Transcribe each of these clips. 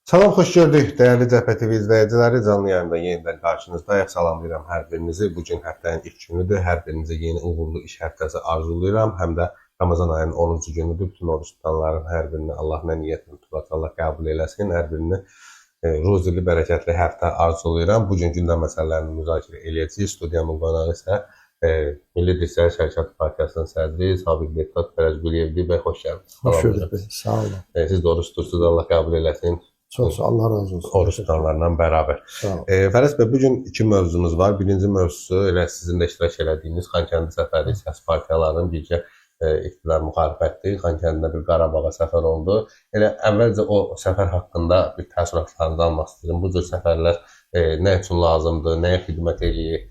Salam, xoş gördük dəyərli Cəbhə TV izləyiciləri. Canlı yayında yenidən qarşınızdayıq. Salamlayıram hər birinizi. Bugün həftənin ilk günüdür. Hər birinizə yeni uğurlu iş həftəsi arzulayıram. Həm də Ramazan ayının 10-cu günüdür. Bütün oruç tutanların hər birini Allah niyyətini tutacaq, Allah qəbul eləsin. Hər birini ruzili, bərəkətli həftə arzulayıram. Bugün gündəm məsələlərini müzakirə eləyəcəyik. Studiyanın qonağı isə Milli Dirçəli Şərkət Partiyasının sədri Sabiq deputat Fərəz Quliyevli bəy, xoş gəldiniz. Hoş gördük. Sağ olun. Siz də oruç tutursunuz, Allah qəbul eləsin. Çok Allah razı olsun. Oruç tutanlarla bərabər. Sağ olun. Fərəz bəy, bugün iki mövzumuz var. Birinci mövzusu elə sizin də iştirak elədiyiniz Xankəndi səfəri, siyasi partiyaların birgə iqtidar müxalifətdir. Xankəndində bir Qarabağa səfər oldu. Elə əvvəlcə o səfər haqqında bir təəssüratlarınızı almaq istəyirəm. Bu cür səfərlər nə üçün lazımdır, nəyə xidmət eləyir,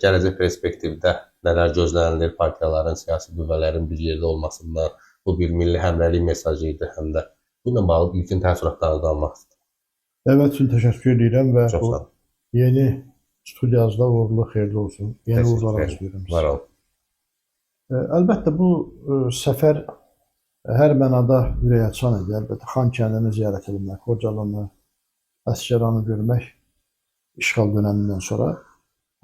gələcək perspektivdə nələr gözlənilir partiyaların, siyasi qüvvələrin bir yerdə olmasından, bu bir milli həmrəylik mesajı idi həm də. Bununla bağlı ilkin təəssüratlarınızı almaq istəyirəm. Evet, için teşekkür ederim ve Çox sağ bu olun. yeni stüdyazda uğurlu, xeyirli olsun. Yeni uğurlar arzulayıram Var sizə. olun. Əlbəttə bu səfər hər mənada ürək açan idi. Əlbəttə Xankəndini ziyarət etmək, Xocalanı, Əsgəranı görmək işğal dönəmindən sonra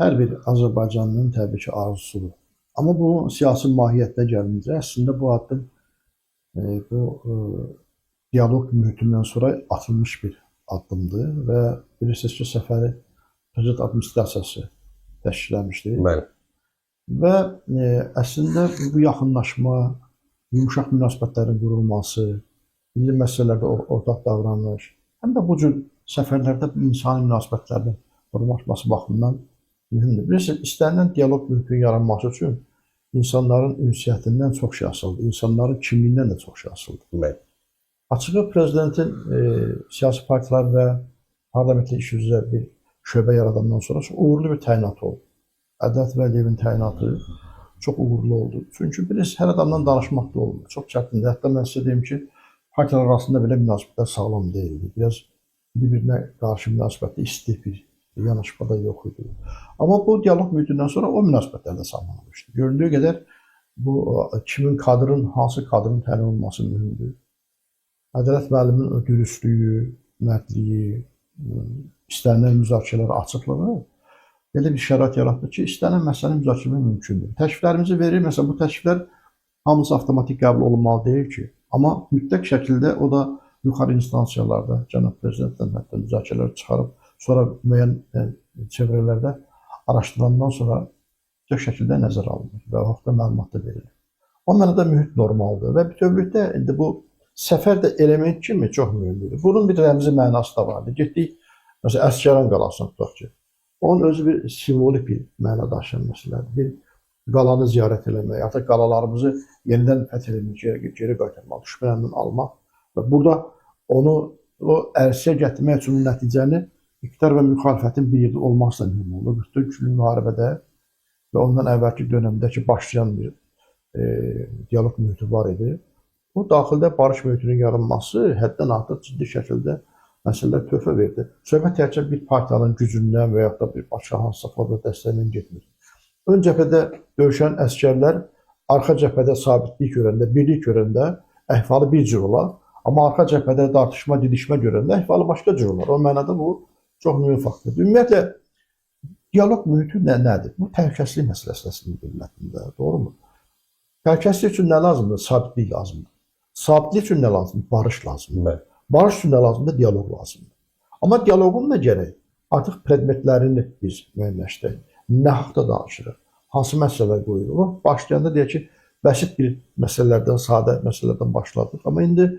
hər bir Azərbaycanlının təbii ki arzusudur. Amma bu siyasi mahiyyətdə gəlincə əslində bu addım diyaloq mühitindən sonra atılmış bir addımdır və bilirsiniz ki, səfəri Prezident Administrasiyası təşkilləmişdir. Bəli. Və əslində bu yaxınlaşma, yumuşaq münasibətlərin qurulması, milli məsələlərdə ortaq davranış, həm də bu cür səfərlərdə insani münasibətlərin qurulması baxımından mühümdür. Bilirsiniz, istənilən diyaloq mühitinin yaranması üçün insanların ünsiyyətindən çox şey asılıdır, insanların kimliyindən də çox şey asılıdır. Bəli. Açığı prezidentin siyasi partiyalar və parlamentli iş üzrə bir şöbə yaradandan sonra çox uğurlu bir təyinatı oldu. Ədalət Vəliyevin təyinatı çox uğurlu oldu. Çünki bilirsiniz, hər adamdan danışmaq da olmur. Çox çətindir. Hətta mən sizə deyim ki, partiyalar arasında belə münasibətlər sağlam deyildi. Biraz bir-birinə qarşı münasibətdə isti bir yanaşma da yox idi. Amma bu diyaloq mühitindən sonra o münasibətlər də sağlanmışdı. Göründüyü qədər bu kimin kadrın, hansı kadrın təyin olunması mühümdür. Ədalət müəllimin dürüstlüyü, mərdliyi, istənilən müzakirələr açıqlığı belə bir şərait yaratdı ki, istənilən məsələnin müzakirə mümkündür. Təkliflərimizi verir, məsələn, bu təkliflər hamısı avtomatik qəbul olunmalı deyil ki, amma mütləq şəkildə o da yuxarı instansiyalarda cənab prezidentlə hətta müzakirələr çıxarıb, sonra müəyyən çevrələrdə araşdırandan sonra mütləq şəkildə nəzərə alınır və vaxtda məlumat da verilir. O mənada mühit normaldır və bütövlükdə indi bu səfər də element kimi çox mühümdür. Bunun bir rəmzi mənası da vardır. Getdik, məsələn, Əsgəran qalasını tutaq ki, onun özü bir simvolik bir məna daşıyan məsələdir. Bir qalanı ziyarət eləmək, artıq qalalarımızı yenidən fəth edilmək, geri qaytarmaq, düşmənəndən almaq və burada onu o ərsəyə gətirmək üçün nəticəni iqtidar və müxalifətin bir yerdə olması da mühüm olur. Bütün güclü müharibədə və ondan əvvəlki dönəmdəki başlayan bir diyaloq mühiti var idi. Bu daxildə barış mühitinin yaranması həddən artıq ciddi şəkildə məsələlər töhfə verdi. Söhbət təkcə bir partiyanın gücündən və yaxud da bir başqa hansısa forma dəstəyindən getmir. Ön cəbhədə döyüşən əsgərlər arxa cəbhədə sabitlik görəndə, birlik görəndə əhvalı bir cür olar. Amma arxa cəbhədə dartışma, didişmə görəndə əhvalı başqa cür olar. O mənada bu çox mühüm faktordur. Ümumiyyətlə, diyaloq mühiti nədir? Bu təhlükəsizlik məsələsi əslində millətində, doğrumu? Təhlükəsizlik üçün nə lazımdır? Sabitlik lazımdır. Sabitlik üçün nə lazımdır? Barış lazımdır. Barış üçün nə lazımdır? Diyaloq lazımdır. Amma diyaloqun da gərək artıq predmetlərini biz müəyyənləşdirək. Nə haqda danışırıq? Hansı məsələlər qoyuruq? Başlayanda deyək ki, bəsit bir məsələlərdən, sadə məsələlərdən başladıq. Amma indi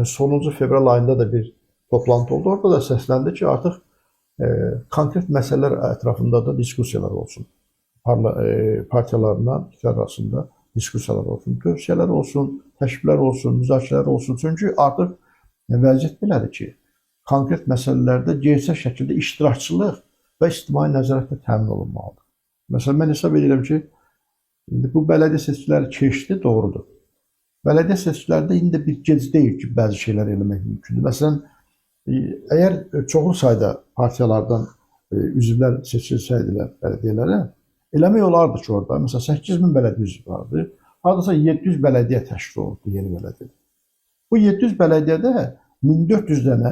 sonuncu fevral ayında da bir toplantı oldu. Orada da səsləndi ki, artıq konkret məsələlər ətrafında da diskusiyalar olsun. Partiyalarla iqtidar arasında diskusiyalar olsun, tövsiyələr olsun, təşkillər olsun, müzakirələr olsun. Çünki artıq vəziyyət belədir ki, konkret məsələlərdə gerçək şəkildə iştirakçılıq və ictimai nəzarətlə təmin olunmalıdır. Məsələn, mən hesab edirəm ki, bu bələdiyyə seçkiləri keçdi, doğrudur. Bələdiyyə seçkilərdə indi bir gec deyil ki, bəzi şeylər eləmək mümkündür. Məsələn, əgər çoxlu sayda partiyalardan üzvlər seçilsəydilər bələdiyyələrə, eləmək olardı ki, orada, məsələn, 8000 bələdiyyə üzvü vardı, hardasa 700 bələdiyyə təşkil olundu yeni bələdiyyə. Bu 700 bələdiyyədə 1400 dənə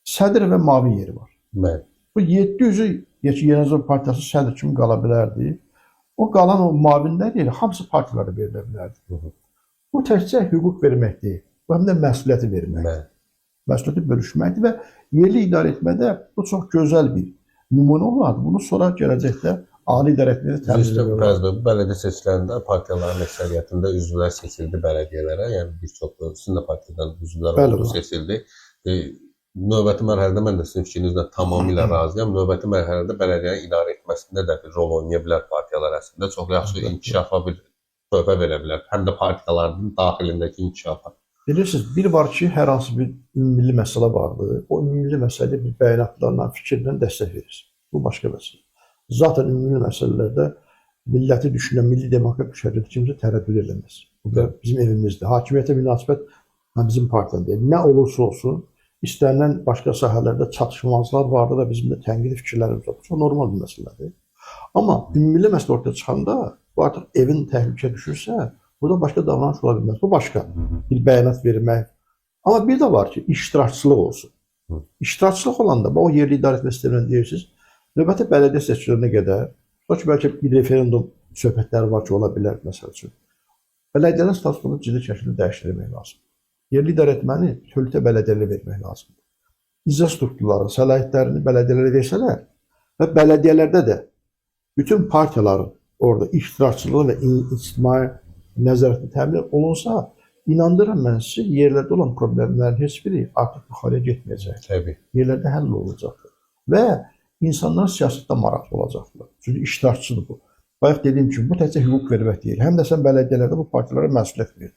sədr və mavi yeri var. Bəli. Bu 700-ü Yeni Azad Partiyası sədr kimi qala bilərdi. O qalan o mavinlər yeri hamısı partiyalara verilə bilərdi. Bu təkcə hüquq vermək deyil. Bu həm də məsuliyyəti vermək. Məsuliyyəti bölüşməkdir və yerli idarə etmədə bu çox gözəl bir nümunə olardı. Bunu sonra gələcəkdə ali idarə etmədə təmin edir. Bələdiyyə seçkilərində partiyaların əksəriyyətində üzvlər seçildi bələdiyyələrə. Yəni bir çox sizin də partiyadan üzvlər oldu, seçildi. Növbəti mərhələdə mən də sizin fikrinizlə tamamilə razıyam. Növbəti mərhələdə bələdiyyənin idarə etməsində də bir rol oynaya bilər partiyalar əslində. Çox yaxşı inkişafa bir töhfə verə bilər. Həm də partiyaların daxilindəki inkişafa. Bilirsiniz, bir var ki, hər hansı bir ümumilli məsələ vardır. O ümumilli məsələdə bir bəyanatlarla, fikirlə dəstək verir. Bu başqa məsələ. Zaten ümumilli məsələlərdə milləti düşünən, milli demokrat şəriyyət kimsə tərəddüd eləməz. Bu da bizim evimizdir. Hakimiyyətə münasibət bizim partiyadır. Nə olursa olsun, İstənilən başqa sahələrdə çatışmazlar vardır və bizim də tənqidi fikirlərimiz var. Çox normal bir məsələdir. Amma ümumilli məsələ ortaya çıxanda, bu artıq evin təhlükə düşürsə, burada başqa davranış ola bilməz. Bu başqa bir bəyanat vermək. Amma bir də var ki, iştirakçılıq olsun. İştirakçılıq olanda, o yerli idarə etmə sistemindən deyirsiniz, növbəti bələdiyyə seçkilərinə qədər, bəlkə bir referendum söhbətləri var ki, ola bilər məsəl üçün. Bələdiyyənin statusunu ciddi şəkildə dəyişdirmək lazım. Yerli idarə etməni tölkə bələdiyyələrə vermək lazımdır. İcra strukturları, səlahiyyətlərini bələdiyyələrə versələr və bələdiyyələrdə də bütün partiyaların orada iştirakçılığı və ictimai nəzarəti təmin olunsa, inandırım mən sizi, yerlərdə olan problemlərin heç biri artıq yuxarıya getməyəcək. Təbii. Yerlərdə həll olacaqdır. Və insanlar siyasətdə maraqlı olacaqlar. Çünki iştirakçıdır bu. Bayaq dediyim kimi, bu təkcə hüquq vermək deyil. Həm də sən bələdiyyələrdə bu partiyalara məsuliyyət verir.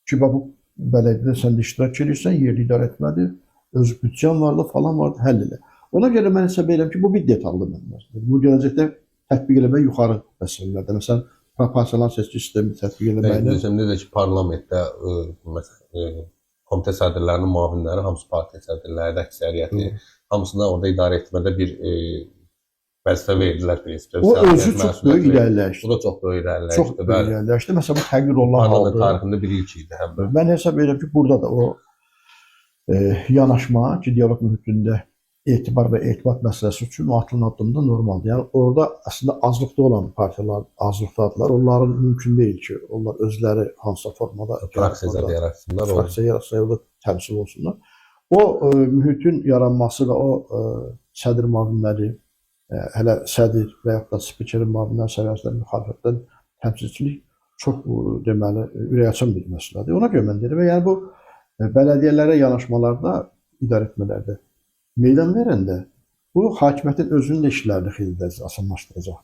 Ki, bu bələdiyyədə sən də iştirak edirsən, yerli idarə etmədir, öz büdcən vardı, falan vardı, həll elə. Ona görə mən hesab edirəm ki, bu bir detallı mənbədir. Bu gələcəkdə tətbiq eləmək yuxarı məsələlərdir. Məsələn, proporsional seçki sistemi tətbiq eləməklə. Necə ki, parlamentdə komitə sədrlərinin müavinləri, hamısı partiya sədrləri, əksəriyyəti, hamısına orada idarə etmədə bir vəzifə verdilər. O özü çox böyük irəliləyişdir. Bu da çox böyük irəliləyişdir. Çox böyük irəliləyişdir. Məsələn, bu təqdir olunan haldır. Parlament tarixində bir ilk idi. Mən hesab edirəm ki, burada da o yanaşma ki, dialoq mühitində etibar və etibat məsələsi üçün o atılan addımda normaldır. Yəni, orada əslində azlıqda olan partiyalar azlıqdadılar. Onların mümkün deyil ki, onlar özləri hansısa formada fraksiya yaratsınlar. Fraksiya yaratsınlar, təmsil olsunlar. O mühitin yaranması və o sədr müavinləri, hələ sədr və yaxud da spikerin müavinləri səviyyəsində müxalifətdən təmsilçilik çox deməli ürəkaçan bir məsələdir. Ona görə mən deyirəm, yəni bu bələdiyyələrə yanaşmalarda, idarə etmələrdə meydan verəndə bu hakimiyyətin özünün də işlərini xeyli dərəcədə asanlaşdıracaq.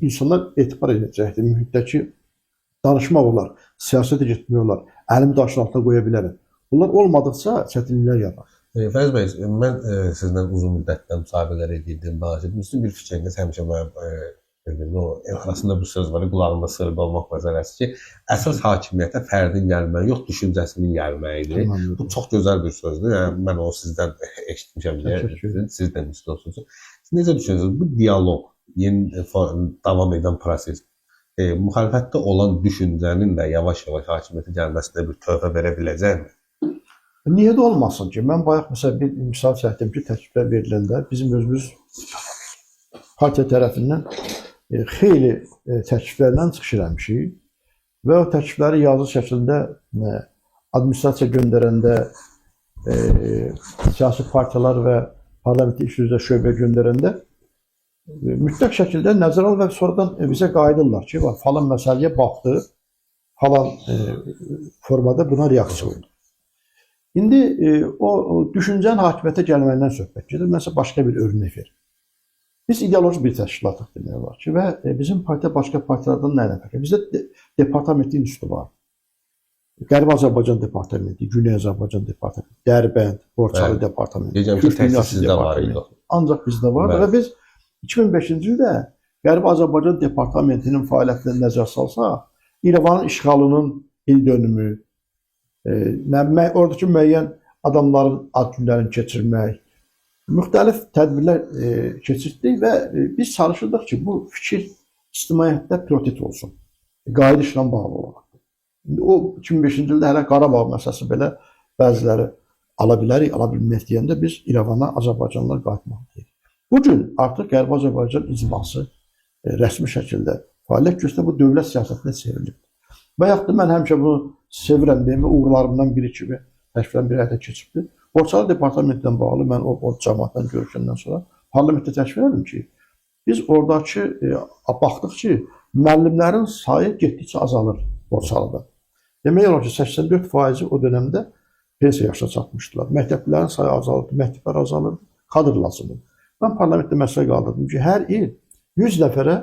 İnsanlar etibar edəcəkdir, mühitdəki danışmaq olar, siyasət etmək olar, əlimi daşın altına qoya bilərəm. Bunlar olmadıqca çətinliklər yarar. Fəriz bəy, mən sizdən uzun müddətdən müsahibələr edirdim, danışırdım. Bir fikriniz həmişə mənim arasında bir söz var, qulağımda sırrı olmaq məsələsi ki, əsas hakimiyyətə fərdin gəlməyi yox, düşüncəsinin gəlməyidir. Bu çox gözəl bir sözdür. Yəni, mən onu sizdən eşitmişəm, siz demişsiniz. Siz necə düşünürsünüz? Bu dialoq, yeni davam edən proses, müxalifətdə olan düşüncənin də yavaş-yavaş hakimiyyətə gəlməsində bir töhfə verə biləcəkmi? Niyə də olmasın ki? Mən bayaq məsələn bir misal çəkdim ki, təkliflər veriləndə bizim özümüz partiya tərəfindən xeyli təkliflərlə çıxış eləmişik və o təklifləri yazılı şəkildə administrasiya göndərəndə, siyasi partiyalar və parlamenti iş üzrə şöbə göndərəndə mütləq şəkildə nəzərə alır və sonradan bizə qayıdırlar ki, falan məsələyə baxdı, falan formada buna reaksiya oldu. İndi o düşüncənin hakimiyyətə gəlməyindən söhbət gedir. Məsələn, başqa bir örnək verir. Biz ideoloji bir təşkilatıq demək olar ki, və bizim partiya başqa partiyalardan nə ilə fərqli? Bizdə departamenti institutu var. Qərbi Azərbaycan departamenti, Güney Azərbaycan departamenti, Dərbənd, Borçalı departamenti. Deyəcəm ki, təhsil sizdə var idi. Ancaq bizdə var və biz 2005-ci ildə Qərbi Azərbaycan departamentinin fəaliyyətinə nəzər salsaq, İrəvanın işğalının il dönümü, oradakı müəyyən adamların ad günlərini keçirmək, müxtəlif tədbirlər keçirdik və biz çalışırdıq ki, bu fikir ictimaiyyətdə prioritet olsun, qayıdışla bağlı olaraq. O 2005-ci ildə hələ Qarabağ məsələsi belə bəziləri ala bilərik, ala bilmək deyəndə biz İrəvana Azərbaycanlılar qayıtmalıyıq. Bu gün artıq Qərbi Azərbaycan icması rəsmi şəkildə fəaliyyət göstərib, bu dövlət siyasətinə çevrilib. Və yaxud da mən həmişə bunu sevirəm deyim və uğurlarımdan biri kimi təşkilən bir həyata keçibdir. Borçalı departamentdən bağlı mən o cəmaatdan görüşəndən sonra parlamentdə təşkil edim ki, biz oradakı baxdıq ki, müəllimlərin sayı getdikcə azalır Borçalıda. Demək olar ki, 84% o dönəmdə pensiya yaşına çatmışdılar. Məktəblilərin sayı azalırdı, məktəblər azalırdı, kadr lazımdır. Mən parlamentdə məsələ qaldırdım ki, hər il 100 nəfərə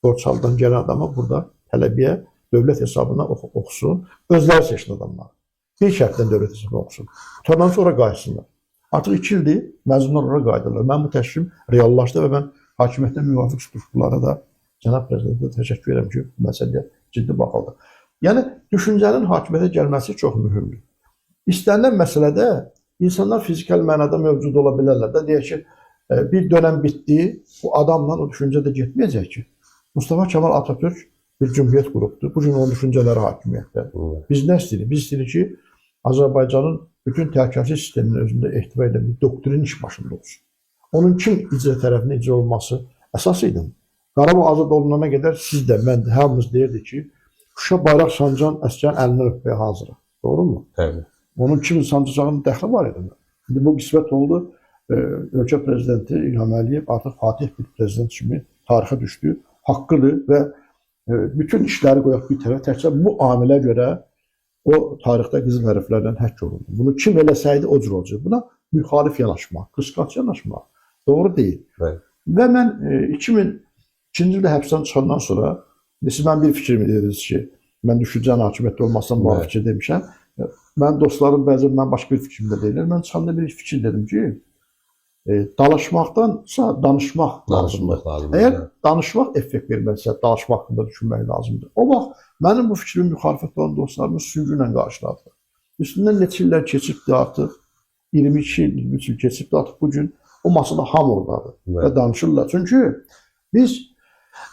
Borçalıdan gələn adama burada tələbiyə dövlət hesabına oxusun, özləri seçin adamlar. Bir şərtdən dövlət hesabına oxusun. Tutandan sonra qayıtsınlar. Artıq 2 ildir məzunlar ora qayıdırlar. Mən bu təşkil reallaşdı və mən hakimiyyətdə müvafiq strukturlara da cənab prezidentə təşəkkür edirəm ki, bu məsələyə ciddi baxıldı. Yəni, düşüncənin hakimiyyətə gəlməsi çox mühümdür. İstənilən məsələdə insanlar fizikal mənada mövcud ola bilərlər də. Deyək ki, bir dönəm bitdi, bu adamla o düşüncə də getməyəcək ki. Mustafa Kemal Atatürk bir cümhuriyyət qurubdur. Bu gün onun düşüncələri hakimiyyətdə. Biz nə istəyirik? Biz istəyirik ki, Azərbaycanın bütün təhlükəsizlik sisteminin özündə ehtiva edən bir doktrin iş başında olsun. Onun kim icra tərəfinə icra olması əsas idi. Qarabağ azad olunana qədər siz də, mən də, hamımız deyirdik ki, Şuşa bayraq sancan əskərin əlindən öpməyə hazırıq. Doğru mu? Təbii. Onun kimin sancacağının dəxli var idi. İndi bu qismət oldu. Ölkə prezidenti İlham Əliyev artıq Fatih bir prezident kimi tarixə düşdü. Haqqıdır və bütün işləri qoyaq bir tərəf. Təkcə bu amilə görə o tarixdə qızıl hərflərdən həkk olundu. Bunu kim eləsəydi o cür olacaq. Buna müxalif yanaşmaq, qısqaç yanaşmaq doğru deyil. Evet. Və mən 2002-ci ildə həbsdən çıxandan sonra mən bir fikrimi dediniz ki, mən düşüncənin hakimiyyətdə olmasından bu fikir demişəm. Mən dostlarım bəzən mən başqa bir fikrimdə deyirlər. Mən çıxanda bir fikir dedim ki, dalaşmaqdansa danışmaq lazımdır. Əgər danışmaq effekt verməzsə, danışmaq haqqında düşünmək lazımdır. O vaxt mənim bu fikrimin müxalifətdə olan dostlarımız sürgü ilə qarşıladılar. Üstündən neçə illər keçibdir artıq, 22 il, 23 il keçibdir artıq bu gün o masada hamı oradadır və danışırlar. Çünki biz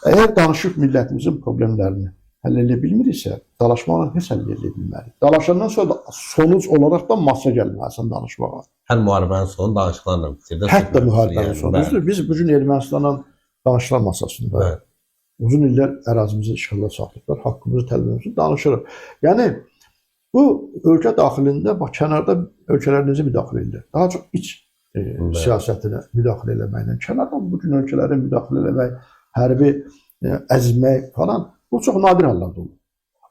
əgər danışıb millətimizin problemlərini həll edə bilmiriksə, dalaşmaqla heç həll edə bilmərik. Dalaşandan sonra da sonuc olaraq da masa gəlməlisən danışmağa. Hər müharibənin sonu danışıqlarla bitir. Hətta müharibənin sonu. Biz bugün Ermənistanla danışıqlar masasında uzun illər ərazimizi işğala saxlayıblar, haqqımızı tələb edirik, danışırıq. Yəni, bu ölkə daxilində, kənarda ölkələr necə müdaxilə edir? Daha çox iç siyasətinə müdaxilə eləməklə, kənardan bugün ölkələrə müdaxilə eləmək, hərbi əzmək falan, bu çox nadir hallarda olur.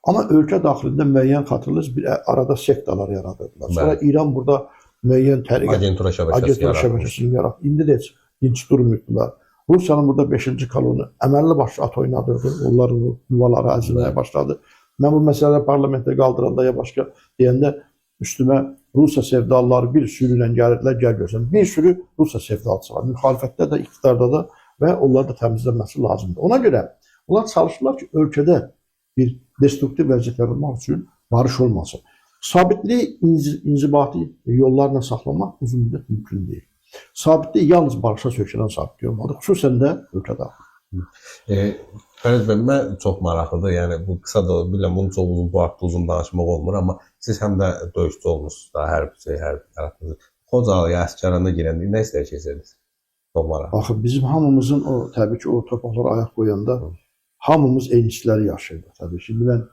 Amma ölkə daxilində müəyyən xatırlıyız, bir arada sektalar yaradırdılar. Sonra İran burada müəyyən agentura şəbəkəsini yaratdı. İndi də heç dinç durmuydular. Rusiyanın burada 5-ci kolonu əməlli başlı at oynadırdı. Onlar yuvaları əzilməyə başladı. Mən bu məsələləri parlamentdə qaldıranda ya başqa deyəndə üstümə Rusiya sevdalıları bir sürü ilə gəlirdilər, gəl görsən. Bir sürü Rusiya sevdalısı var. Müxalifətdə də, iqtidarda da və onları da təmizlənməsi lazımdır. Ona görə onlar çalışırlar ki, ölkədə bir destruktiv vəziyyət yaratmaq üçün barış olmasın. Sabitliyi inzibati yollarla saxlamaq uzun müddət mümkün deyil. Sabitliyi yalnız barışa sökülən sabitliyi olmalıdır, xüsusən də ölkədə. Fəriz bəy, mən çox maraqlıdır. Yəni bu qısa da bilirəm, bunun çox uzun, bu haqda uzun danışmaq olmur, amma siz həm də döyüşçü olmusunuz da, hərbi tərəfiniz. Xocalıya, Əsgəranda girəndə nə istər keçirdiniz? Çox maraqlı. Baxın, bizim hamımızın təbii ki, o torpaqlara ayaq qoyanda hamımız eynisləri yaşayırdı. Təbii ki, mən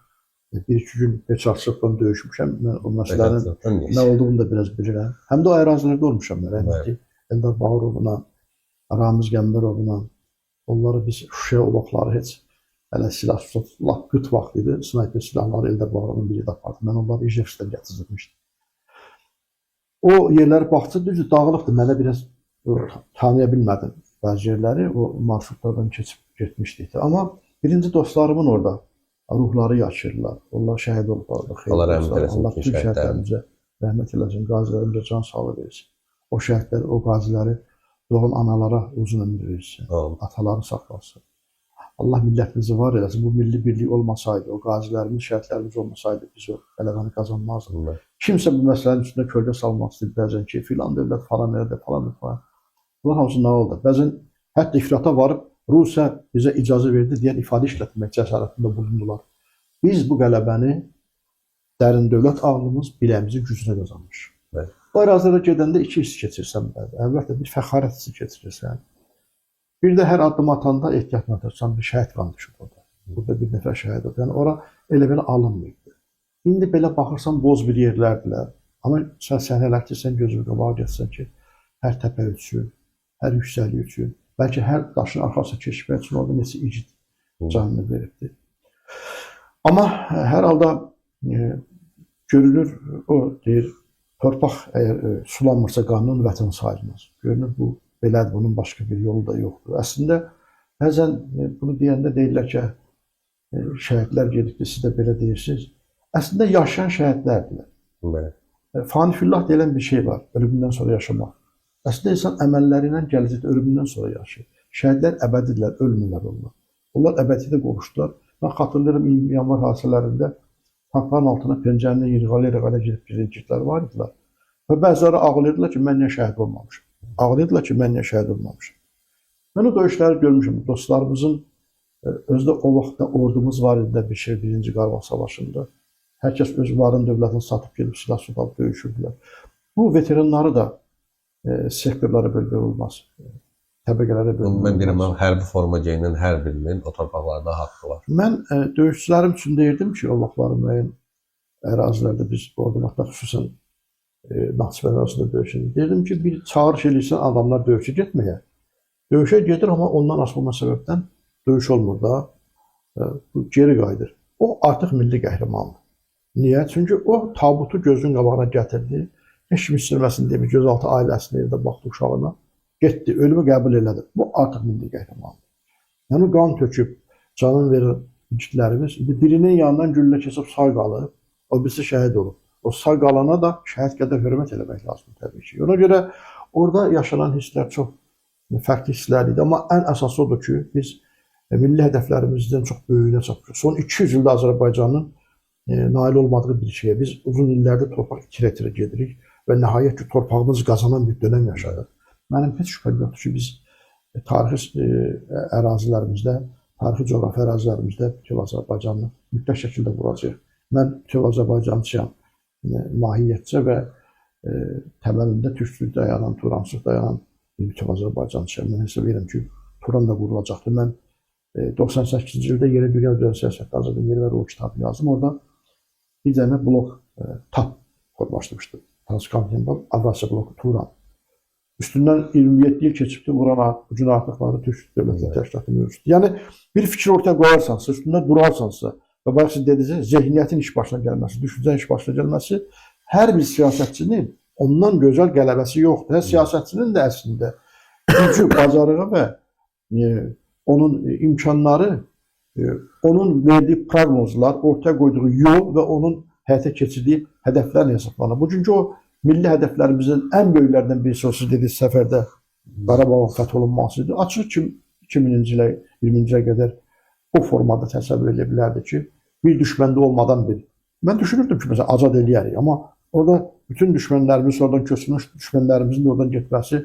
bir-iki gün Peçarçıqla döyüşmüşəm. Mən o məsələnin nə olduğunu da biraz bilirəm. Həm də o ərazilərdə olmuşam mən. Rəhmətli Eldar Bağırovla, Ramiz Qəmbərovla. Onları biz Şuşaya o vaxtları heç hələ silah tutulaq qıt vaxt idi. Snayper silahları Eldar Bağırovun biri də apardı. Mən onları İjevsdən gətirmişdim. O yerləri baxdı, düzdür, dağılıqdır. Mənə biraz tanıya bilmədim bəzi yerləri. O marşrutlardan keçib getmişdik. Amma birinci dostlarımın orada ruhları yaşayırlar. Onlar şəhid olublardı. Allah rəhmət eləsin. Allah tüm şəhidlərimizə rəhmət eləsin. Qazilərimizə can sağlığı versin. O şəhidləri, o qaziləri doğan analara uzun ömür versin. Ataları saxlasın. Allah millətimizi var eləsin. Bu milli birlik olmasaydı, o qazilərimiz, şəhidlərimiz olmasaydı biz o qələbəni qazanmazdıq. Kimsə bu məsələnin üstündə kölgə salmaq istəyir bəzən ki, filan dövlət falan nerede, falan falan. Bunlar hamısı nə oldu? Bəzən hətta ifrata varıb Rusiya bizə icazə verdi deyən ifadə işlətmək cəsarətində bulundular. Biz bu qələbəni dərin dövlət ağlımız, biləmizin gücünə qazanmışıq. O ərazilərə gedəndə iki his keçirsən. Əlbəttə bir fəxarət hissi keçirirsən. Bir də hər addım atanda ehtiyatla atırsan, bir şəhid qanı düşüb orada. Burada bir nəfər şəhid oldu. Yəni ora elə-belə alınmıydı. İndi belə baxırsan boz bir yerlərdilər. Amma sən səhnələkdirsən, gözünü qabağa getsən ki, hər təpə üçün, hər yüksəlik üçün, bəlkə hər daşın arxasına keçmək üçün orada neçə igid canını veribdir. Amma hər halda görünür, o deyir, torpaq əgər sulanmırsa qanun vətən sayılmaz. Görünür, bu belədir, bunun başqa bir yolu da yoxdur. Əslində, bəzən bunu deyəndə deyirlər ki, şəhidlər gedibdir, siz də belə deyirsiniz. Əslində, yaşayan şəhidlərdirlər. Fani fillah deyilən bir şey var, ölümündən sonra yaşamaq. Əslində, insan əməlləri ilə gələcəkdə ölümündən sonra yaşayır. Şəhidlər əbədidirlər, ölmürlər onlar. Onlar əbədidə qovuşdular. Mən xatırlayıram, yanvar hadisələrində tankların altına pəncərəni yırğalı-yırğalı gedib girtlər var idilər. Və bəziləri ağlayırdılar ki, mən niyə şəhid olmamışım? Ağlayırdılar ki, mən niyə şəhid olmamışım? Mən o döyüşləri görmüşüm. Dostlarımızın, özdə o vaxtda ordumuz var idi bir şey, 1-ci Qarabağ Savaşında. Hər kəs öz varın dövlətini satıb gedib, silah tutub döyüşürdülər. Bu veteranları da sektorlara bölmək olmaz. Təbəqələrə bölmək olmaz. Mən deyirəm, hərbi forma geyinən hər birinin o torpaqlarda haqqı var. Mən döyüşçülərim üçün deyirdim ki, o vaxtları müəyyən ərazilərdə biz ordumaqda xüsusən Naxçıvan arasında döyüşürdük. Deyirdim ki, bir çağırış edirsən adamlar döyüşə getməyə. Döyüşə gedir, amma ondan asılı olan səbəbdən döyüş olmur da, geri qayıdır. O artıq milli qəhrəmandır. Niyə? Çünki o tabutu gözün qabağına gətirdi. Heç kim istirməsin deyə bir gözaltı ailəsinin evdə baxdı uşağına. Getdi, ölümü qəbul elədi. Bu artıq milli qəhrəmandır. Yəni qan töküb, canın verir igidlərimiz. Birinin yanından güllə keçib sağ qalıb, o birisi şəhid olub. O sağ qalana da şəhid qədər hörmət eləmək lazımdır təbii ki. Ona görə orada yaşanan hisslər çox fərqli hisslər idi. Amma ən əsası odur ki, biz milli hədəflərimizdən çox böyüyünə çatmışıq. Son 200 ildə Azərbaycanın nail olmadığı bir şeyə. Biz uzun illərdə torpaq itirə-itirə gedirik və nəhayət ki, torpağımız qazanan bir dönəm yaşadıq. Mənim heç şübhəm yoxdur ki, biz tarixi ərazilərimizdə, tarixi coğrafi ərazilərimizdə bütöv Azərbaycanı mütləq şəkildə quracaq. Mən bütöv Azərbaycançıyam mahiyyətcə və təməlində türkçülük dayanan, turancılıq dayanan bütöv Azərbaycançıyam. Mən hesab edirəm ki, Turan da qurulacaqdır. Mən 98-ci ildə Yeni Dünya Üzrə Siyasətdə Azadlıq Yeri və Ruh kitabı yazdım. Orada bir dənə blok TAP formalaşdırmışdı. Transkontinental Avrasiya bloku Turan. Üstündən 27 il keçibdi, vuran ucun artıqları Türk Dövlətləri Təşkilatı mövcuddur. Yəni, bir fikir ortaya qoyarsansa, üstündə durarsansa və bayaq siz dediniz, zehniyyətin iş başına gəlməsi, düşüncənin iş başına gəlməsi hər bir siyasətçinin ondan gözəl qələbəsi yoxdur. Hər siyasətçinin də əslində gücü, bacarığı və onun imkanları, onun verdiyi proqnozlar, ortaya qoyduğu yol və onun həyata keçirdiyi hədəflərlə hesablanır. Bugünkü o milli hədəflərimizin ən böyüklərindən birisi o, siz dediniz, səfərdə Qarabağın fəth olunmasıdır. Açıq ki, 2000-ci ilə 20-ci ilə qədər o formada təsəvvür edə bilərdi ki, bir düşməndə olmadan bir. Mən düşünürdüm ki, məsələn, azad eləyərik. Amma orada bütün düşmənlərimiz, oradan köçmüş düşmənlərimizin oradan getməsi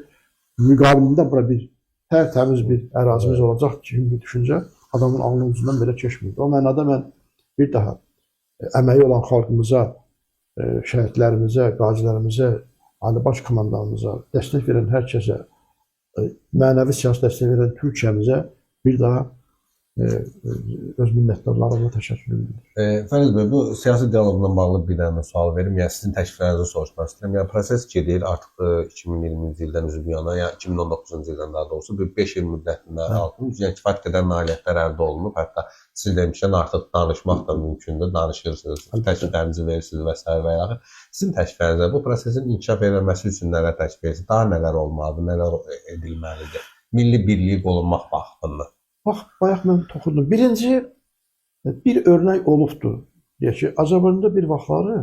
müqabilində bura bir tərtəmiz bir ərazimiz olacaq ki, bir düşüncə adamın ağlının ucundan belə keçmirdi. O mənada mən bir daha əməyi olan xalqımıza, şəhidlərimizə, qazilərimizə, Ali Baş Komandanımıza, dəstək verən hər kəsə, mənəvi siyasi dəstək verən Türkiyəmizə bir daha öz minnətdarlarımla təşəkkür edirəm. Fəriz bəy, bu siyasi dialoqla bağlı bir dənə sual verim. Yəni sizin təkliflərinizi soruşmaq istəyirəm. Yəni proses gedir artıq 2020-ci ildən üzü bu yana, yəni 2019-cu ildən daha doğrusu bir 5 il müddətində altında yəni kifayət qədər nailiyyətlər əldə olunub. Hətta siz demişkən artıq danışmaq da mümkündür. Danışırsınız, təkliflərinizi verirsiniz və s. və yaxud. Sizin təkliflərinizdə bu prosesin inkişaf edilməsi üçün nələr təklif edirsiniz? Daha nələr olmalıdır, nələr edilməlidir? Milli birliyi qolunmaq baxımından. Bax, bayaq mən toxundum. Birinci, bir örnək olubdur. Deyək ki, Azərbaycanda bir vaxtları,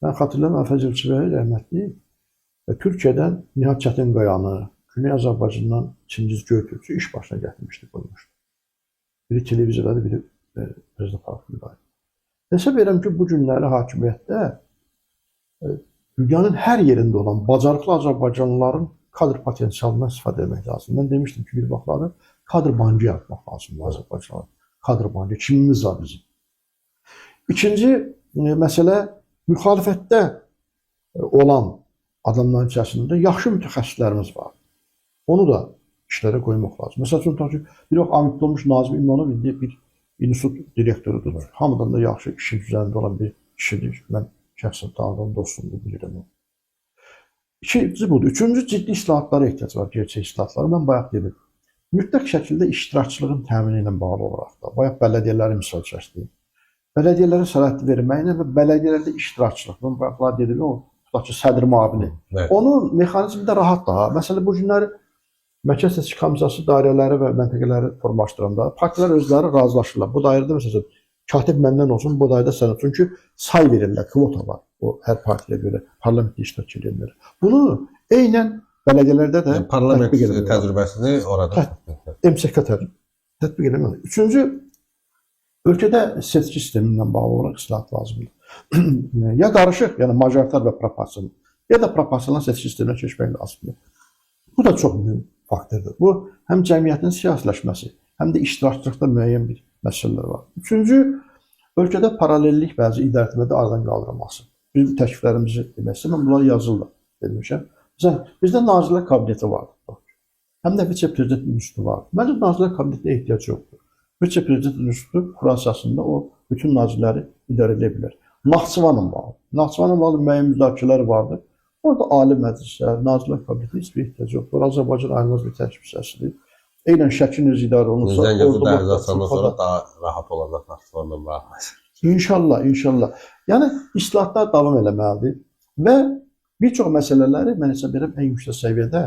mən xatırlayıram, Əfəz Elçibəy rəhmətli Türkiyədən Nihat Çətinqayanı, Güney Azərbaycandan Çingiz Göytürkçü iş başına gətirmişdi, qoymuşdu. Biri televiziyada, biri Prezident Parkında. Hesab edirəm ki, bu günləri hakimiyyətdə dünyanın hər yerində olan bacarıqlı Azərbaycanlıların kadr potensialından istifadə etmək lazım. Mən demişdim ki, bir vaxtları kadr bankı yapmaq lazımdır Azərbaycan'a. Kadr bankı, kimimiz var bizim. İkinci məsələ, müxalifətdə olan adamların içərisində yaxşı mütəxəssislərimiz var. Onu da işlərə qoymaq lazım. Məsəl üçün, tutaq ki, bir vaxt amitli olmuş Nazım İmanov indi bir institut direktorudur. Hamıdan da yaxşı işin üzərində olan bir kişidir. Mən şəxsən tanıdığım dostumdur, bilirəm onu. İkinci budur. Üçüncü, ciddi islahatlara ehtiyac var, gerçək islahatlara. Mən bayaq dedim. Mütləq şəkildə iştirakçılığın təmini ilə bağlı olaraq da, bayaq bələdiyyələri misal çəkdim. Bələdiyyələrə sərhədli verməklə və bələdiyyələrdə iştirakçılıq. Mən bayaqlar dedim, o tutaq ki, sədr müavini. Evet. Onun mexanizmi də rahat daha. Məsələn, bu günləri Mərkəz Seçki Komissiyası dairələri və məntəqələri formalaşdıranda partilər özləri razılaşırlar. Bu dairədə məsələn katib məndən olsun, bu dairədə sən. Çünki say verirlər, kvota var. O hər partiyə görə parlamentdə iştirak edenlər. Bunu eynən bələdiyyələrdə də Parlament təcrübəsini orada MSK tətbiq eləmək. Üçüncü, ölkədə seçki sistemindən bağlı olaraq islahat lazımdır. Ya qarışıq, yəni majoritar və proporsional, ya da proporsional seçki sisteminə keçmək lazımdır. Bu da çox mühüm faktordur. Bu, həm cəmiyyətin siyasiləşməsi, həm də iştirakçılıqda müəyyən bir məsələlər var. Üçüncü, ölkədə paralellik bəzi idarəetmədə aradan qaldırılması. Bizim təkliflərimizi demək istəyirəm, bunlar yazırlar, demişəm. Məsələn, bizdə Nazirlər Kabineti vardır. Həm də vitse-prezident institutu var. Məncə Nazirlər Kabinetinə ehtiyac yoxdur. Vitse-prezident institutu xülasəsində o bütün nazirləri idarə edə bilər. Naxçıvanın bağlı. Naxçıvanın bağlı müəyyən müzakirələri vardır. Orada ali məclislər, Nazirlər Kabineti heç bir ehtiyac yoxdur. Azərbaycan ayrılmaz bir təşkil hissəsidir. Eynən Şəkin öz idarə olunursa, Zəngəzur dəhlizindən sonra daha rahat olacaq Naxçıvandan rahat. İnşallah, inşallah. Yəni islahatlar davam eləməlidir və bir çox məsələləri mən hesab edirəm ən yüksək səviyyədə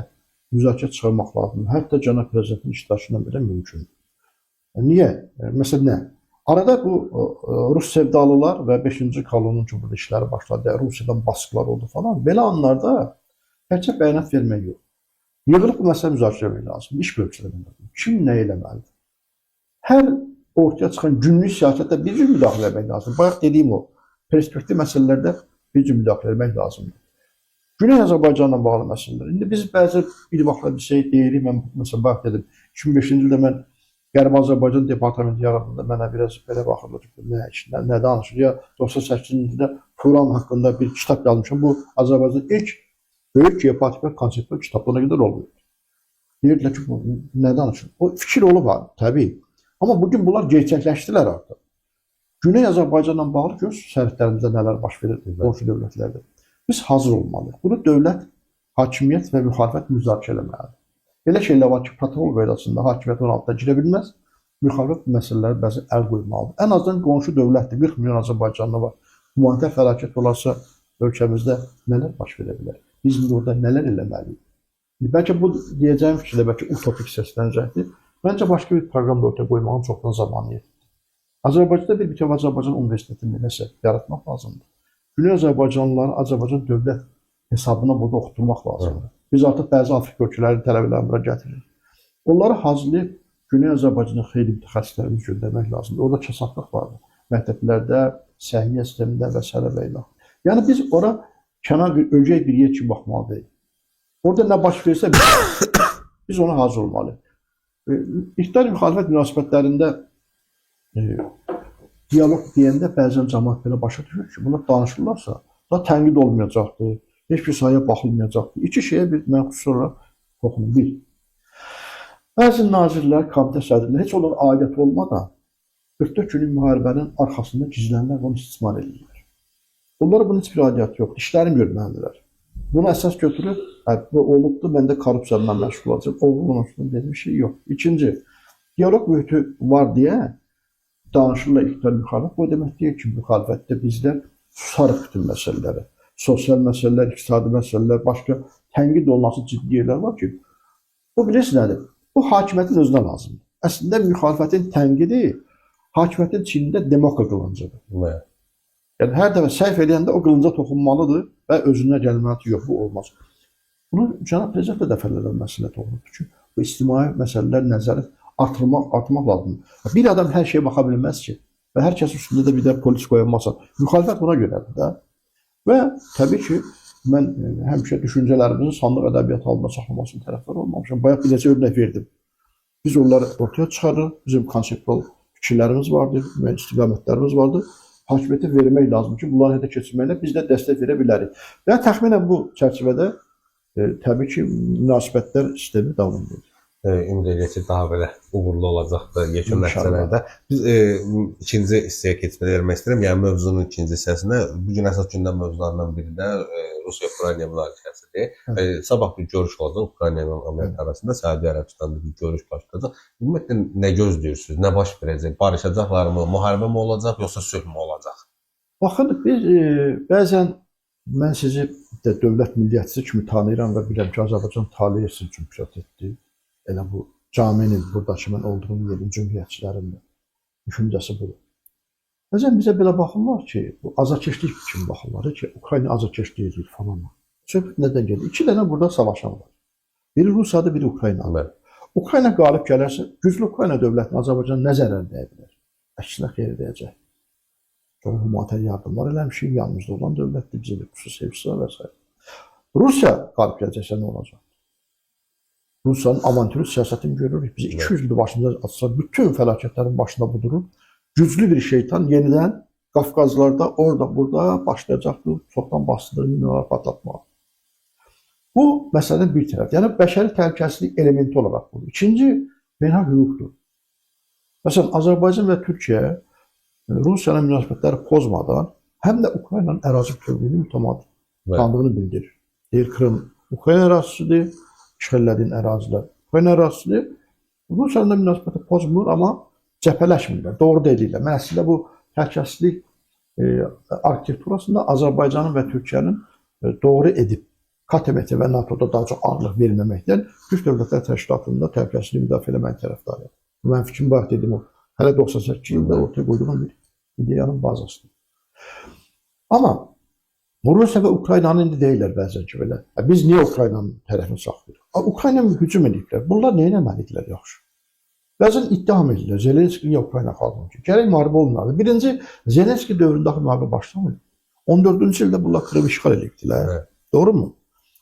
müzakirə çıxarmaq lazımdır. Hətta cənab prezidentin iştirakından belə mümkündür. Niyə? Məsələn nə? Arada bu Rus sevdalılar və 5-ci kolonun ki, burada işləri başladı, Rusiyadan baskılar oldu falan. Belə anlarda təkcə bəyanat vermək yox. Yığılıb bu məsələ müzakirə etmək lazım. İş bölgüsündə lazım. Kim nə eləməlidir? Hər ortaya çıxan günlük siyasətdə bir cür müdaxilə etmək lazım. Bayaq dediyim o, perspektiv məsələlərdə bir cür müdaxilə etmək lazımdır. Güney Azərbaycanla bağlı məsələlər. İndi biz bəzi bir vaxtlar bir şey deyirik. Mən məsələn bayaq dedim, 2005-ci ildə mən Qərbi Azərbaycan departamenti yaradında mənə biraz belə baxırlar ki, nə danışır? Ya 98-ci ildə Turan haqqında bir kitab yazmışam. Bu Azərbaycanın ilk böyük geopolitik konseptual kitablarına qədər olmuyor. Deyirdilər ki, bu nə danışır? O fikir olub var, təbii. Amma bugün bunlar gerçəkləşdilər artıq. Güney Azərbaycanla bağlı göz sərhədlərimizdə nələr baş verir qonşu dövlətlərdə. Biz hazır olmalıyıq. Bunu dövlət, hakimiyyət və müxalifət müzakirə etməlidir. Belə şeylər var ki, protokol qaydasında hakimiyyət onun altına girə bilməz, müxalifət məsələləri bəzi əl qoymalıdır. Ən azından qonşu dövlətdir, 40 milyon Azərbaycanlı var. Humanitar fəlakət olarsa ölkəmizdə nələr baş verə bilər? Biz orada nələr eləməliyik? Bəlkə bu deyəcəyim fikirdə bəlkə utopik səslənəcəkdir. Məncə başqa bir proqram da ortaya qoymağın çoxdan zamanı yetdi. Azərbaycanda bir bütöv Azərbaycan Universitetini nəsə yaratmaq lazımdır. Güney Azərbaycanlıları Azərbaycan dövlət hesabına burada oxutmaq lazımdır. Biz artıq bəzi Afrika ölkələri tələbələrini bura gətiririk. Onları hazırlayıb Güney Azərbaycanın xeyli mütəxəssislərimiz göndərmək lazımdır. Orada kəsatlıq vardır. Məktəblərdə, səhiyyə sistemində və s. və ilə. Yəni biz ora kənar bir ögey bir yer kimi baxmalı deyilik. Orada nə baş verirsə biz ona hazır olmalıyıq. İqtidar müxalifət münasibətlərində diyalog deyəndə bəzən cəmaət belə başa düşür ki, bunlar danışırlarsa, da tənqid olmayacaqdır. Heç bir sayıya baxılmayacaqdır. İki şeyə mən xüsusi olaraq toxunum. Bir, bəzi nazirlər, komitə sədrləri heç onların aidiyyəti olmadan 44 günlük müharibənin arxasında gizlənlər və onu istismar edirlər. Onlara bunun heç bir aidiyyəti yoxdur. İşlərini görməlidirlər. Bunu əsas götürür, bu olubdur, mən də korrupsiyadan məşğul olacaq. Oğlunun üstündə dediğim şey yox. İkinci, diyalog mühiti var deyə danışırlar iqtidar müxalifət. Bu demək deyil ki, müxalifətdə bizlər susarıq bütün məsələləri. Sosial məsələlər, iqtisadi məsələlər, başqa tənqid olunması ciddi yerlər var ki, bu bilirsiniz nədir? Bu hakimiyyətin özünə lazımdır. Əslində müxalifətin tənqidi hakimiyyətin çiynində demokrat qılıncıdır. Yəni hər dəfə səhv edəndə o qılınca toxunmalıdır və özünə gəlməlidir. Yox, bu olmaz. Bunu cənab prezident də dəfələrlə məsləhət olunubdur ki, bu ictimai məsələlər nəzarət artırmaq lazımdır. Bir adam hər şeyə baxa bilməz ki və hər kəs üstündə də bir də polis qoyulmasa, müxalifət buna görədir də. Və təbii ki, mən həmişə düşüncələrimizin sandıq ədəbiyyat halında saxlamasının tərəfdarı olmamışam. Bayaq bir neçə örnək verdim. Biz onları ortaya çıxarırıq, bizim konseptual fikirlərimiz vardır, müəyyən istiqamətlərimiz vardır. hakimiyyəti vermək lazımdır ki, bunları həyata keçirməyinə biz də dəstək verə bilərik. Və təxminən bu çərçivədə təbii ki, münasibətlər sistemi davam edir. Ümid ki, daha belə uğurlu olacaqdır yekun nəticələrdə. Biz ikinci hissəyə keçmək istəyirəm. Yəni mövzunun ikinci hissəsinə. Bu gün əsas gündəm mövzularından biri də Rusiya-Ukrayna münaqişəsidir. Sabah bir görüş olacaq Ukrayna ilə Amerika arasında. Səudiyyə Ərəbistanında bir görüş başlayacaq. Ümumiyyətlə nə gözləyirsiniz? Nə baş verəcək? Barışacaqlarmı? Müharibə mi olacaq, yoxsa sülh mü olacaq? Baxın, biz bəzən mən sizi də dövlət milliyyətçisi kimi tanıyıram və bilirəm ki, Azərbaycan taleyi sizin üçün prioritetdir. Elə bu caminin buradakı mən olduğum yerin cümhuriyyətçilərin də düşüncəsi budur. Bəzən bizə belə baxırlar ki, bu azarkeşlik kimi baxırlar ki, Ukrayna azarkeşlik edir falan. Söhbət nədən gedir? İki dənə burada savaşan var. Biri Rusiyadır, biri Ukraynadır. Ukrayna qalib gələrsə, güclü Ukrayna dövlətinə Azərbaycan nə zərər dəyə bilər? Əksinə xeyir deyəcək. Sonra humanitər yardımlar eləmişik, yanımızda olan dövlətdir, bizə bir xüsusi sevgisi var və s. Rusiya qalib gələcəksə nə olacaq? Rusiyanın avantürü siyasətini görürük. Biz 200 ildir başımıza atsa, bütün fəlakətlərin başında bu durur. Güclü bir şeytan yenidən Qafqazlarda, orada, burada başlayacaqdır, çoxdan basıdır, minalar patlatmağa. Bu məsələnin bir tərəf. Yəni, bəşəri təhlükəsizlik elementi olaraq budur. İkinci, beynəlxalq hüquqdur. Məsələn, Azərbaycan və Türkiyə Rusiyanın münasibətləri pozmadan həm də Ukraynanın ərazi bütövlüyünü mütəmadi tanıdığını bildirir. Deyir, Krım Ukrayna ərazisidir, işğal etdiyin ərazilər Ukrayna ərazisidir. Rusiyanın da münasibəti pozmur, amma cəbhələşmirlər, doğru deyirlər. Mən əslində bu təhlükəsizlik arxitekturasında Azərbaycanın və Türkiyənin doğru edib KTMT və NATO-da daha çox ağırlıq verməməkdən Türk Dövlətlər Təşkilatında təhlükəsizliyi müdafiə eləməyin tərəfdarıyam. Mənim fikrim var dedim o. Hələ 98 ildə ortaya qoyduğum bir ideyanın bazasıdır. Amma Rusiya və Ukraynanın indi deyirlər bəzən ki, belə. Biz niyə Ukraynanın tərəfini saxlayırıq? Ukrayna hücum ediblər. Bunlar nə etməlidirlər yaxşı? Bəzən ittiham edirlər. Zelenski niyə Ukrayna xalqını ki? Gərək müharibə olmalı. Birinci, Zelenski dövründəki müharibə başlamaydı. 14-cü ildə bunlar Krım işğal edibdilər. Doğru mu?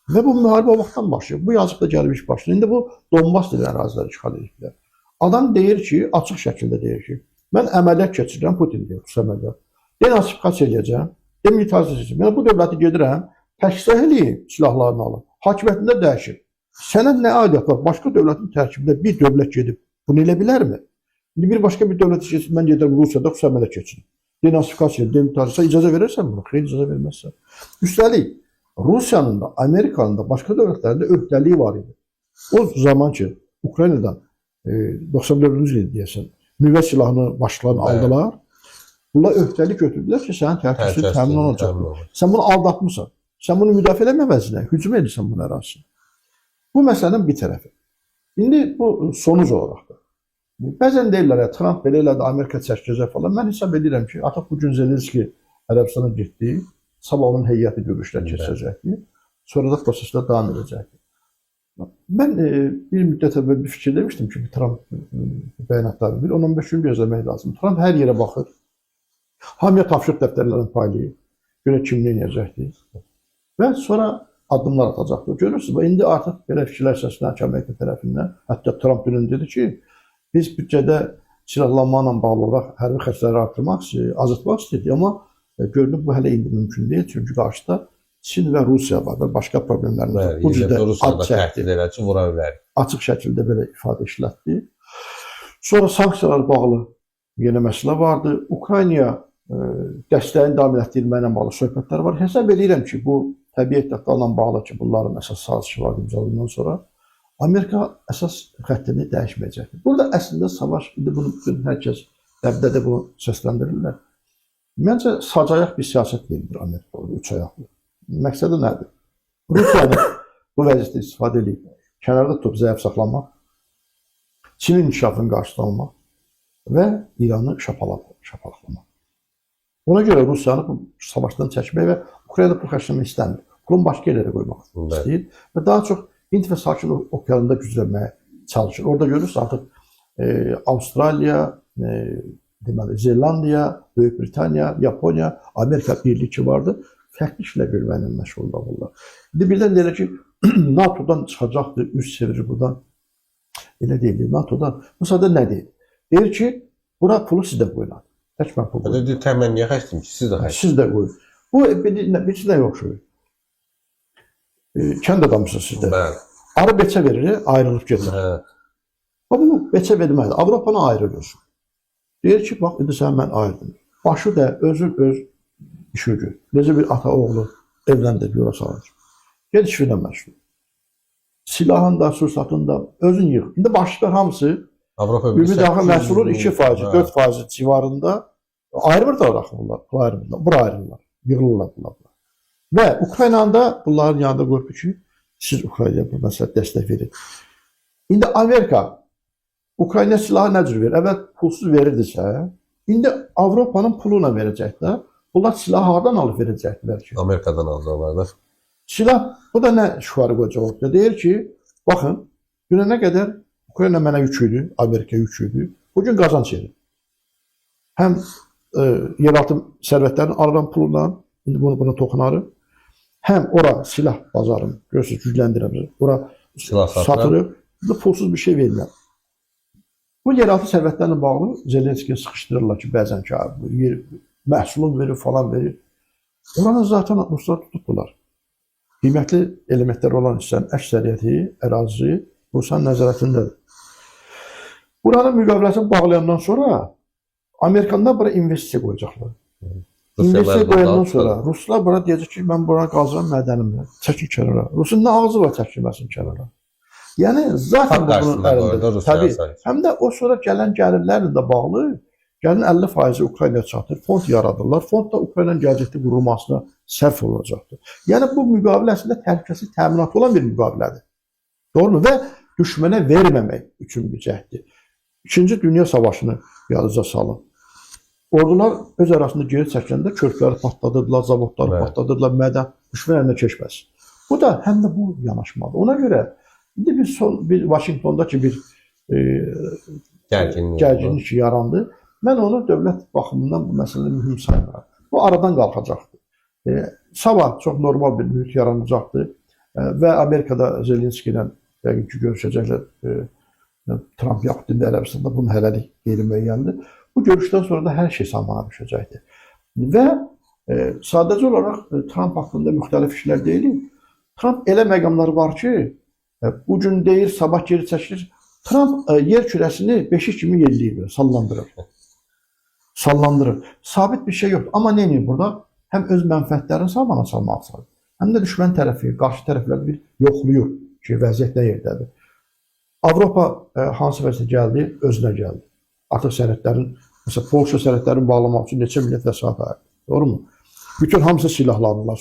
Və bu müharibə o vaxtdan başlayıb. Bu yazıq da gəlmiş başlayıb. İndi bu Donbas dilən ərazilər işğal edibdilər. Adam deyir ki, açıq şəkildə deyir ki, mən əməliyyat keçirirəm, Putin deyir, xüsusi əməliyyat. Denasifikasiya edəcəm. Demilitarizasiya edəcəm. Yəni, bu dövləti gedirəm, təksirə eləyim, silahlarını alım. Hakimiyyətində dəyişir. Sənə nə aidiyyət var? Başqa dövlətin tərkibində bir dövlət gedib. Bunu elə bilərmi? İndi bir başqa bir dövlət keçib, mən gedirəm Rusiyada xüsusi əməliyyat keçirim. Denasifikasiya, demilitarizasiya icazə verərsən bunu? Xeyr, icazə verməzsən. Üstəlik, Rusiyanın da, Amerikanın da, başqa dövlətlərində öhdəliyi var idi. O zaman ki, Ukraynadan 94-cü il deyəsən, nüvə silahını başlarını aldılar. Bunlar öhdəlik götürdülər ki, sənin təhlükəsizlik təmin olacaq. Sən bunu aldatmısan. Sən bunu müdafiə eləməməzinə, hücum edirsən bunun ərazisine. Bu məsələnin bir tərəfi. İndi bu sonuc olaraqdır. Bəzən deyirlər, Trump belə elədi, Amerika çəkəcək falan. Mən hesab edirəm ki, artıq bugün Zelenski Ərəbistana getdi, sabah onun heyəti görüşlər keçəcəkdir, sonra da proseslər davam edəcəkdir. Mən bir müddət əvvəl bir fikir demişdim ki, Trump bəyanatları bir 10-15 gün gözləmək lazım. Trump hər yerə baxır, hamıya tapşırıq dəftərlərini paylayır, görə kim nə edəcəkdir və sonra addımlar atacaqdır. Görürsünüz, indi artıq belə fikirlər səslənir Amerika tərəfindən. Hətta Trump dünün dedi ki, biz büdcədə silahlanma ilə bağlı olaraq hərbi xərcləri artırmaq, azaltmaq istəyirdik, amma görünür bu hələ indi mümkün deyil, çünki qarşıda Çin və Rusiya var və başqa problemlərimiz var. Bu cüzdə açıq şəkildə belə ifadə işlətdi. Sonra sanksiyalar bağlı yenə məsələ vardı. Ukraynaya dəstəyin davam etdirilməklə bağlı söhbətlər var. Hesab edirəm ki, bu təbii ehtiyatlarla bağlı ki, bunların əsas sazişi var imzalandan sonra Amerika əsas xəttini dəyişməyəcəkdir. Burada əslində savaş, indi bunu bütün hər kəs dəbdədə bunu səsləndirirlər. Məncə sacayaq bir siyasət yeridir Amerika, üç ayaqlı. Məqsədi nədir? Rusiyanı bu vəziyyətdə istifadə edib, kənarda tutub zəif saxlamaq, Çinin inkişafının qarşısını almaq və İranı şapalamaq. Ona görə Rusiyanı bu savaşdan çəkmək və Ukrayna bu xərcləmək istəmir. Pulun başqa yerlərə qoymaq istəyir və daha çox Hind və Sakin okeanında güclənməyə çalışır. Orada görürsünüz artıq Avstraliya, deməli Zelandiya, Böyük Britaniya, Yaponiya, Amerika birliyi vardı. Fərqli işlər görməklə məşğul olurlar. İndi birdən deyirlər ki, NATO'dan çıxacaqdır, üst çevirir buradan. Elə deyilir, NATO'dan. Bu sadə nə deyir? Deyir ki, bura pulu sizdə qoyulan. Tək mən pul qoyuram. Hadi deyir, təmin niyə xərcləyim ki? Siz də xərcləyin. Siz də qoyun. Bu bir nə oxşuyur? Kənd adamısınız siz də. Bəli. Arı beçə verir, ayrılıb gedir. Hə. Bu beçə verməlidir. Avropanı ayrılıyorsun. Deyir ki, bax, indi sən mən ayırdım. Başı da öz iş gücü. Necə bir ata oğlu evləndir, yola salır. Gel işinə məşğul. Silahın da, sursatın da özün yığ. İndi başlar hamısı Avropa ümumi daxil məhsulun 2%, 4% civarında ayrılır da bunlar. Ayrılırlar. Bura ayrılırlar. Yığılırlar bunlar. Və Ukraynanın da bunların yanında qoyub ki, siz Ukraynaya bu məsələ dəstək verin. İndi Amerika Ukrayna silahı nə cür verir? Əvvəl pulsuz verirdisə, indi Avropanın puluna verəcəklər. Bunlar silahı hardan alıb verəcəklər ki? Amerikadan alacaqlar da. Silah, bu da nə şüarı qoyacaq? Deyir ki, baxın, günə qədər Ukrayna mənə yük idi, Amerika yük idi. Bugün qazanc edir. Həm yeraltı sərvətlərini alıram pulla, indi buna toxunarım. Həm ora silah bazarım, görürsünüz, gücləndirəm. Ora Silah satırıq, pulsuz bir şey verirlər. Bu yeraltı sərvətlərlə bağlı Zelenskiyə sıxışdırırlar ki, bəzən ki, məhsulun verir, falan verir. Oranı zaten Ruslar tutubdular. Qiymətli elementlər olan hissənin əksəriyyəti, ərazisi Rusiyanın nəzarətindədir. Buranın müqaviləsini bağlayandan sonra Amerikanlar bura investisiya qoyacaqlar. İnvestisiya qoyandan sonra Ruslar bura deyəcək ki, mən bura qalıram mədənimlə, çəkin kənara. Rusun nə ağzı var çəkilməsin kənara. Yəni, zaten bunun əlində. Təbii, həm də o sonra gələn gəlirlərlə də bağlı, gəlin 50% Ukraynaya çatır, fond yaradırlar. Fond da Ukraynanın gələcəkdə qurulmasına sərf olacaqdır. Yəni, bu müqavilə əslində təhlükəsiz təminat olan bir müqavilədir. Doğru mu? Və düşmənə verməmək üçün bir cəhdir. İkinci Dünya Savaşını yadınıza salın. Ordular öz arasında geri çəkiləndə körpüləri patladırdılar, zavodları patladırdılar, mədən düşmən əlinə keçməz. Bu da həm də bu yanaşmadır. Ona görə indi bir Washingtondakı bir gərginlik yarandı. Mən onu dövlət baxımından bu məsələni mühüm sayıram. Bu aradan qalxacaqdır. Sabah çox normal bir mühit yaranacaqdır və Amerikada Zelenski ilə yəqin ki, görüşəcəklər. Trump yaxud Dində Ərəbistanda bunun hələlik qeyri-müəyyəndir. Bu görüşdən sonra da hər şey samana düşəcəkdir. Və sadəcə olaraq Trump haqqında müxtəlif işlər deyilir. Trump elə məqamları var ki, bu gün deyir, sabah geri çəkilir. Trump yer kürəsini beşik kimi yelləyir, sallandırır. Sallandırır. Sabit bir şey yoxdur. Amma nə edin burada? Həm öz mənfəətlərini samana salmaq istəyir, həm də düşmən tərəfi, qarşı tərəfləri bir yoxluyur ki, vəziyyət nə yerdədir. Avropa hansı vəziyyətə gəldi, özünə gəldi. Artıq sərhədlərin, məsələn, Polşa sərhədlərini bağlamaq üçün neçə millət vəsait ayırdı. Doğru mu? Bütün hamısı silahlandılar.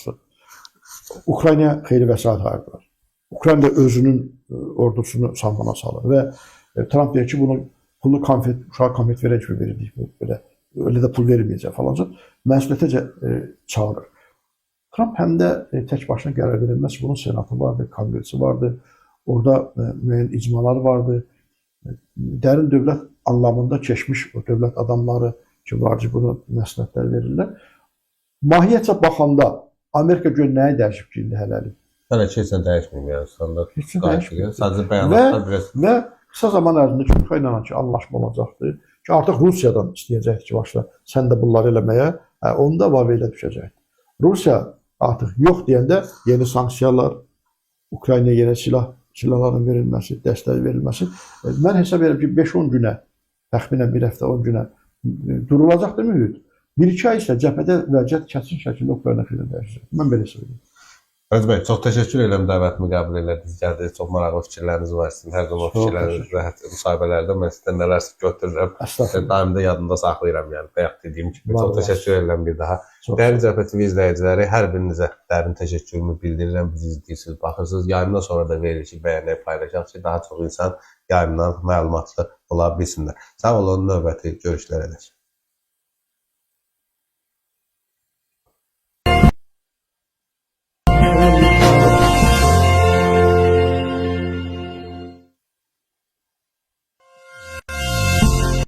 Ukraynaya xeyli vəsait ayırdılar. Ukrayna özünün ordusunu samana salır və Trump deyir ki, bunu pulu uşaq konfet verən kimi verildik. Öyle də pul verilməyəcək falanca. Məsuliyyətəcə çağırır. Trump həm də tək başına qərar verilməz. Bunun senatı vardı, kongresi vardı. Orada müəyyən icmalar vardı. Dərin dövlət anlamında keçmiş o dövlət adamları ki, var ki, buna məsləhətlər verirlər. Mahiyyətcə baxanda Amerika gör nəyi dəyişib ki, indi hələlik? Hələ ki, heç nə dəyişməyim yəni. Heç nə dəyişməyim. Sadəcə bəyanatlar biraz... Və qısa zaman ərzində ki, Ukrayna ilə anlaşma olacaqdır ki, artıq Rusiyadan istəyəcəkdir ki, başla, sən də bunları eləməyə, onda vaveylə düşəcəkdir. Rusiya artıq yox deyəndə yeni sanksiyalar, Ukraynaya yeni silahların verilməsi, dəstək verilməsi. Mən hesab edirəm ki, 5-10 günə, təxminən bir həftə 10 günə durulacaqdır mühit. 1-2 ay isə cəbhədə vəziyyət kəsin şəkildə Ukrayna xeyli dəyişəcək. Mən belə söyləyim. Əziz bəy, çox təşəkkür edirəm dəvətimi qəbul elədiniz, gəldiniz, çox maraqlı fikirləriniz var sizin. Hər zaman fikirləriniz müsahibələrdə mən sizdən nələrsə götürürəm. Daim də yadında saxlayıram, yəni bayaq dediyim kimi. Çox təşəkkür edirəm bir daha. Dəyərli Cəbhə TV izləyiciləri, hər birinizə dərin təşəkkürümü bildirirəm. Bizi izləyirsiniz, baxırsınız. Yayımdan sonra da verilişi bəyənib paylaşaq ki, daha çox insan yayımdan məlumatlı ola bilsinlər. Sağ olun, növbəti görüşlərə dək.